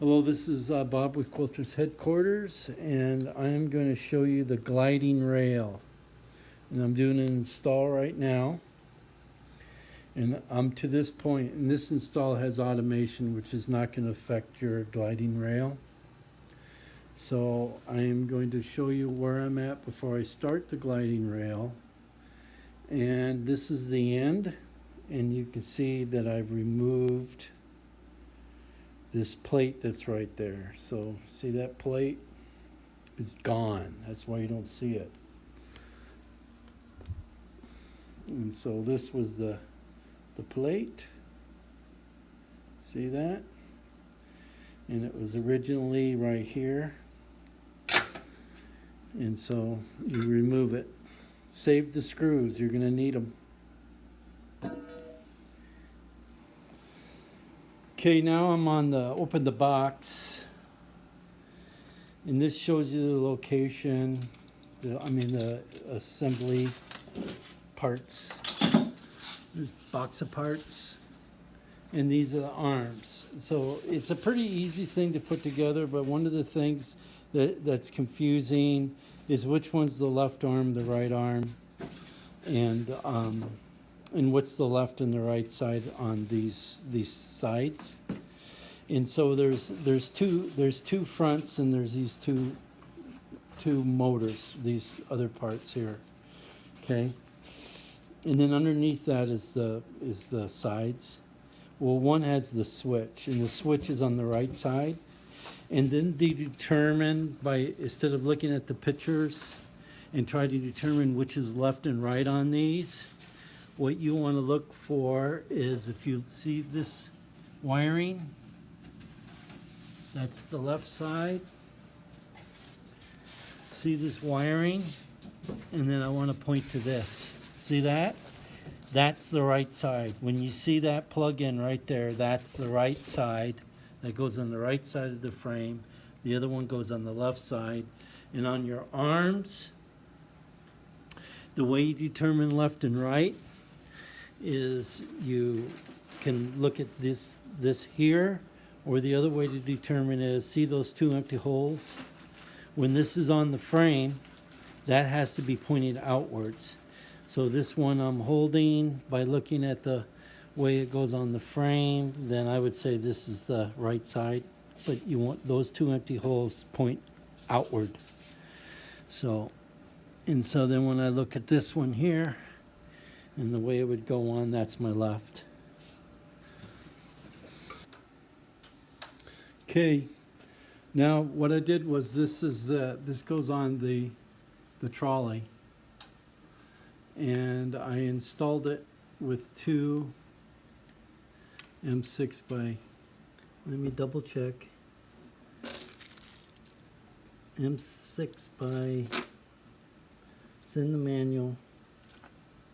Hello, this is Bob with Quilters Headquarters, and I'm going to show you the gliding rail. And I'm doing an install right now. And I'm to this point, and this install has automation, which is not going to affect your gliding rail. So I am going to show you where I'm at before I start the gliding rail. And this is the end, and you can see that I've removed this plate that's right there. So see that plate? It's gone. That's why you don't see it. And so this was the plate. See that? And it was originally right here. And so you remove it. Save the screws. You're going to need them. Okay, now I'm on the open the box, and this shows you the location, the assembly parts, this box of parts, and these are the arms. So it's a pretty easy thing to put together, but one of the things that's confusing is which one's the left arm, the right arm, and what's the left and the right side on these sides. And so there's two fronts, and there's these two motors, these other parts here. Okay, and then underneath that is the sides. Well, one has the switch, and the switch is on the right side. And then they determine by, instead of looking at the pictures and try to determine which is left and right on these, what you want to look for is, if you see this wiring, that's the left side. See this wiring? And then I want to point to this. See that? That's the right side. When you see that plug-in right there, that's the right side. That goes on the right side of the frame. The other one goes on the left side. And on your arms, the way you determine left and right is you can look at this here, or the other way to determine is, see those two empty holes? When this is on the frame, that has to be pointed outwards. So this one I'm holding by looking at the way it goes on the frame, then I would say this is the right side, but you want those two empty holes point outward. So then when I look at this one here, and the way it would go on, that's my left. Okay, now what I did was, this goes on the trolley, and I installed it with two M6 by, let me double check, M6 by, it's in the manual,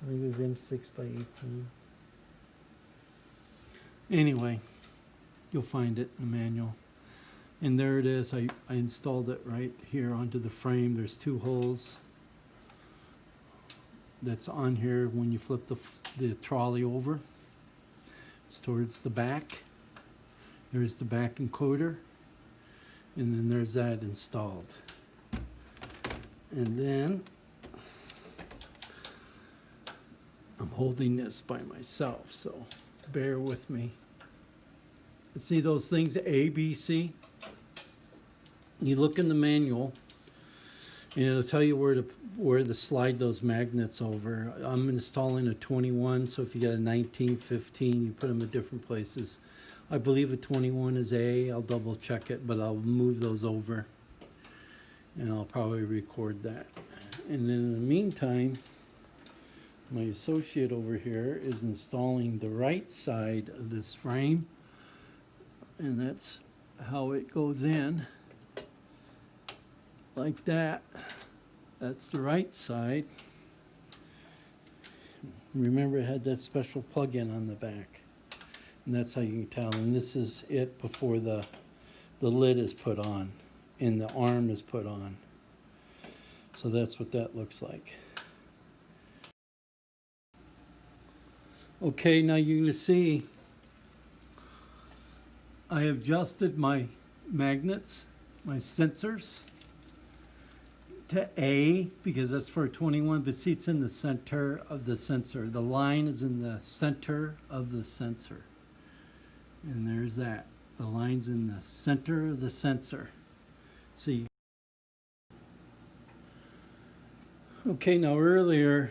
I think it was M6 by 18. Anyway, you'll find it in the manual. And there it is. I installed it right here onto the frame. There's two holes that's on here when you flip the trolley over. It's towards the back. There's the back encoder. And then there's that installed. And then I'm holding this by myself, so bear with me. See those things, A, B, C? You look in the manual, and it'll tell you where to slide those magnets over. I'm installing a 21, so if you got a 19, 15, you put them at different places. I believe a 21 is A. I'll double check it, but I'll move those over, and I'll probably record that. And then in the meantime, my associate over here is installing the right side of this frame, and that's how it goes in, like that. That's the right side. Remember, it had that special plug-in on the back, and that's how you can tell. And this is it before the lid is put on and the arm is put on. So that's what that looks like. Okay, now you can see I adjusted my magnets, my sensors, to A, because that's for a 21, but see, it's in the center of the sensor. The line is in the center of the sensor. And there's that. The line's in the center of the sensor. See. Okay, now earlier,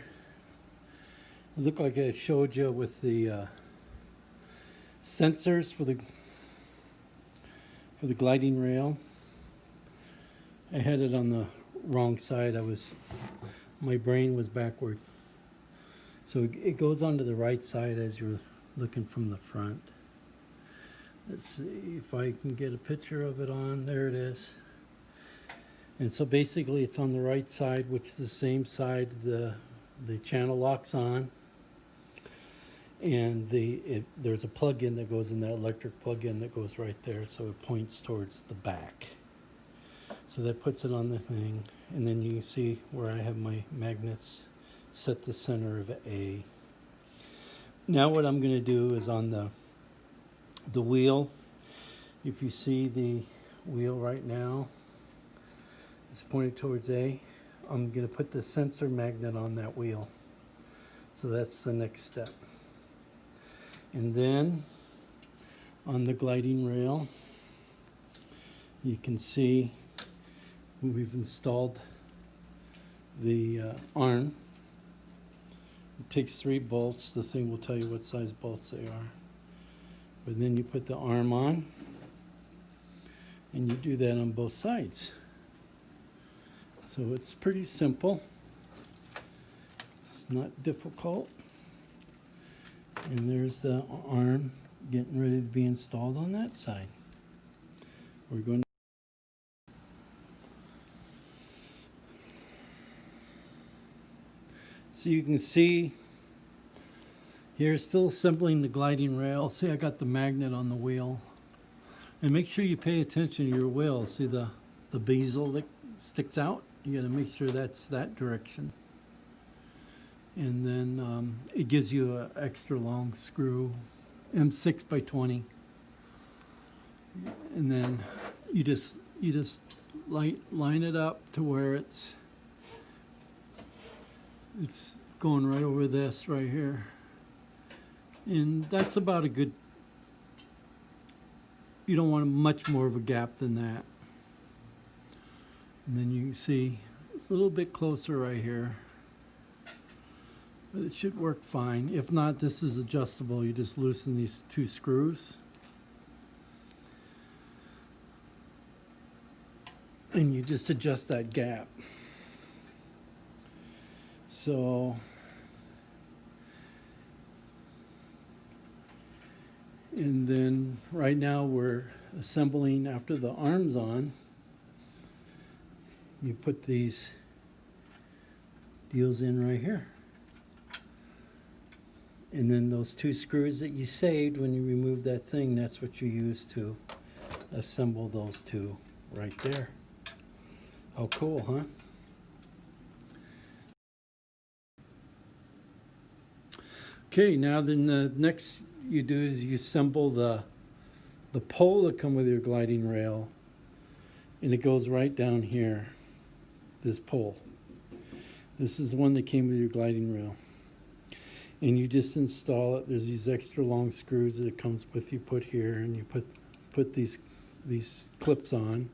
it looked like I showed you with the sensors for the gliding rail. I had it on the wrong side. My brain was backward. So it goes onto the right side as you're looking from the front. Let's see if I can get a picture of it on. There it is. And so basically it's on the right side, which is the same side the channel locks on. And there's a plug-in that goes in, that electric plug-in that goes right there, so it points towards the back. So that puts it on the thing, and then you can see where I have my magnets set the center of A. Now what I'm going to do is on the wheel, if you see the wheel right now, it's pointed towards A. I'm going to put the sensor magnet on that wheel. So that's the next step. And then on the gliding rail, you can see we've installed the arm. It takes 3 bolts. The thing will tell you what size bolts they are. But then you put the arm on, and you do that on both sides. So it's pretty simple. It's not difficult. And there's the arm getting ready to be installed on that side. We're going to so you can see here, still assembling the gliding rail. See, I got the magnet on the wheel. And make sure you pay attention to your wheel. See the bezel that sticks out? You got to make sure that's that direction. And then it gives you an extra long screw, M6 by 20. And then you just line it up to where it's going right over this right here. And that's about a good, you don't want much more of a gap than that. And then you can see it's a little bit closer right here. But it should work fine. If not, this is adjustable. You just loosen these 2 screws. And you just adjust that gap. So and then right now we're assembling after the arm's on. You put these deals in right here. And then those 2 screws that you saved when you removed that thing, that's what you use to assemble those 2 right there. How cool, huh? Okay, now then the next you do is you assemble the pole that come with your gliding rail, and it goes right down here, this pole. This is the one that came with your gliding rail. And you just install it. There's these extra long screws that it comes with, you put here, and you put these clips on.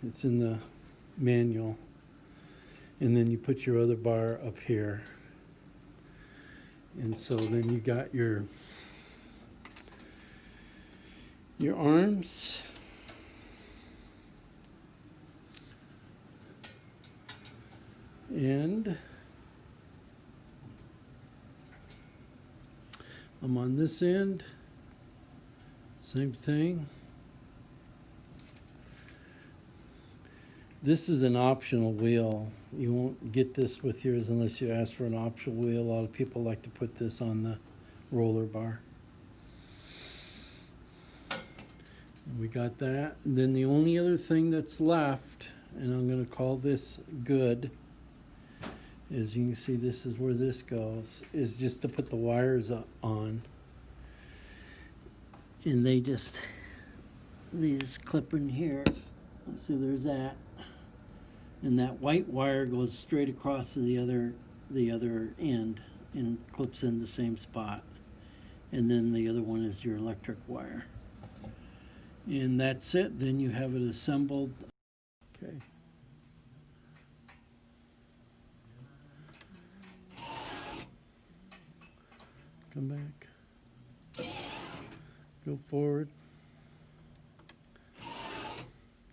It's in the manual. And then you put your other bar up here. And so then you got your arms. And I'm on this end, same thing. This is an optional wheel. You won't get this with yours unless you ask for an optional wheel. A lot of people like to put this on the roller bar. We got that. And then the only other thing that's left, and I'm going to call this good, as you can see, this is where this goes, is just to put the wires on. And they just these clip in here. So there's that. And that white wire goes straight across to the other end and clips in the same spot. And then the other one is your electric wire. And that's it. Then you have it assembled. Okay. Come back. Go forward.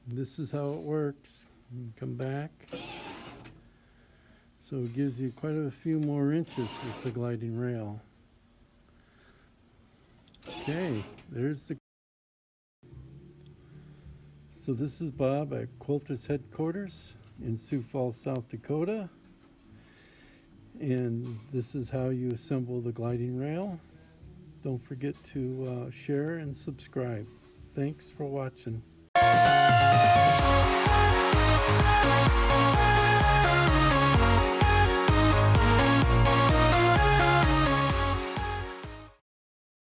This is how it works. You come back. So it gives you quite a few more inches with the gliding rail. Okay, there's the... So this is Bob at Quilters Headquarters in Sioux Falls, South Dakota. And this is how you assemble the gliding rail. Don't forget to share and subscribe. Thanks for watching.